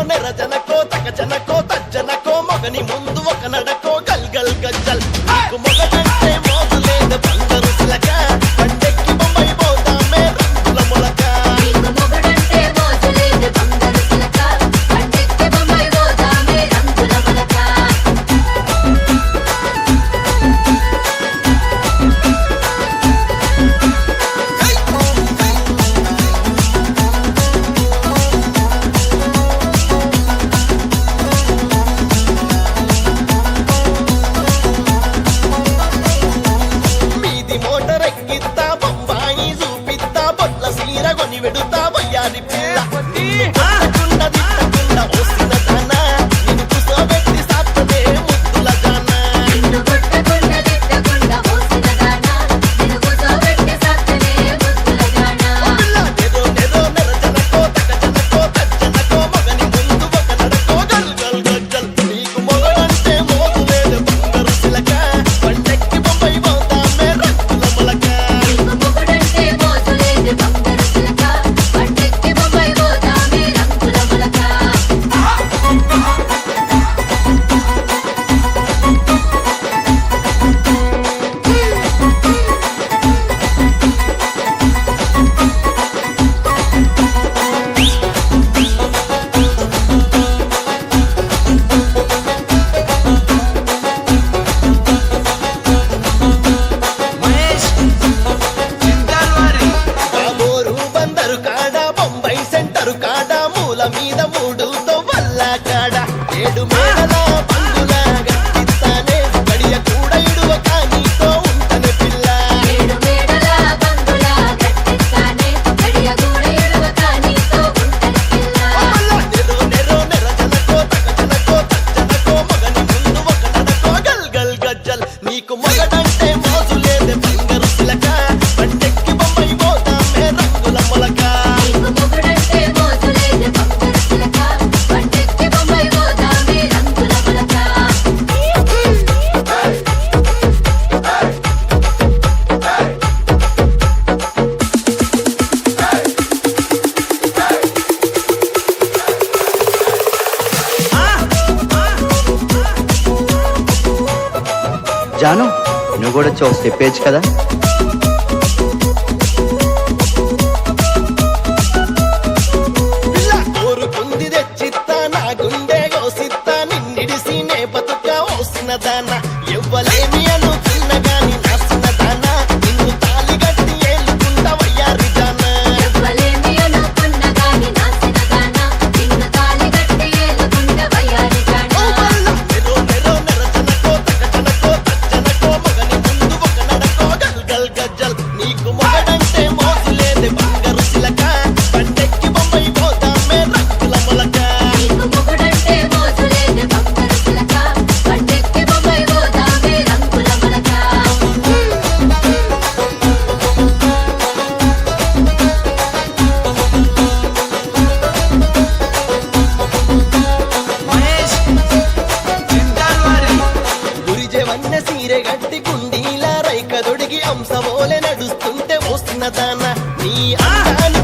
నెరజనకో తకజనకో తజ్జనకో మొగని ముందు ఒక నడకో గల్ గల్ గజ్జల్ నీకు మొగడంటే మోజు లేదు బంగారు సిలక పండెక్కి బొంబాయి పోతామే రంగుల మొలక నీకు మొగడంటే మోజు లేదు బంగారు సిలక పండెక్కి బొంబాయి పోతామే రంగుల మొలక మీది మోటార్ ఎక్కిత్తా బొంబాయి చూపిత్తా బొట్ల సీర కొని వెడుతా వయ్యారి పిల్ల కొట్టకుండా తిట్టకుండా వస్తున్న దానా నిన్ను కూసోబెట్టి సాత్తదే ముద్దుల జానా నిన్ను కొట్టకుండా తిట్టకుండా పోసిన దానా నిన్ను కూసోబెట్టి సాత్తనే ముద్దుల జానా నెదో నెదో నెరజనకో తకజనకో తజ్జనకో మొగని ముందు ఒక నడకో గల్ గల్ గజ్జల్ నీకు మొగడంటే మోజు లేదు బంగారు సిలక పండెక్కి బొంబాయి పోతామే రంగుల మొలక నీకు మొగడంటే మోజు లేదు బంగారు సిలక పండెక్కి బొంబాయి పోతామే రంగుల మొలక బాబోరు బందరు కాడ బొంబాయి సెంటరు కాడ మూల మీద మూడుతో వల్ల కాడ ఏడు మేడల బంగుల గట్టిస్తానే గడియ కూడా ఇడువ కానీతో ఉంటనే పిల్ల ఏడు మేడల బంగుల గట్టిస్తానే గడియ కూడా ఎడవక నీతో ఉంటని పిల్ల నెరో నెరో నెరజనకో తకజనకో తజ్జనకో మొగని ముందు ఒక నడకో గల్ గల్ గజ్జల్ నీకు మొగడంటే మోజు లేదే బంగారు సిలక పండెక్కి బొంబాయి పోతామే రంగుల మొలక నీకు మొగడంటే మోజు లేదు బంగారు సిలక పండెక్కి బొంబాయి పోతామే రంగుల మొలక జాను నువ్వు కూడా వచ్చి చెప్పేయచ్చు కదా పిల్ల కోరుకుంది తెచ్చిత్తా నా గుండె కోసిత్తా నిన్నిడిసి నే బతుక ఓసిన దాన ఎవ్వలేమి అనుకున్న గాని నాసిన దాన నిన్ను తాలి గట్టి ఏలుకుంటా వయ్యారి దానా ఎవ్వలేమి అనుకున్న గాని నాసిన దానా నిన్ను తాళి కట్టి ఏలుకుంట వయ్యారి జానా నెరో నెరో నెరజనకో తకజనకో తజ్జనకో మొగని ముందు ఒక నడకో గల్ గల్ గజ్జల్ నీకు మొగడంటే మోజు లేదే బంగారు సిలక పండెక్కి బొంబాయి పోతామే రంగుల మొలక నీకు మొగడంటే మోజు లేదు బంగారు సిలక పండెక్కి బొంబాయి పోతామే రంగుల మొలక గురిజె వన్న సీరె గట్టి గుండీల రైక దొడిగి అంశమోలె నడుస్తుంటే వస్తున్న దాన నీ అందాన్ని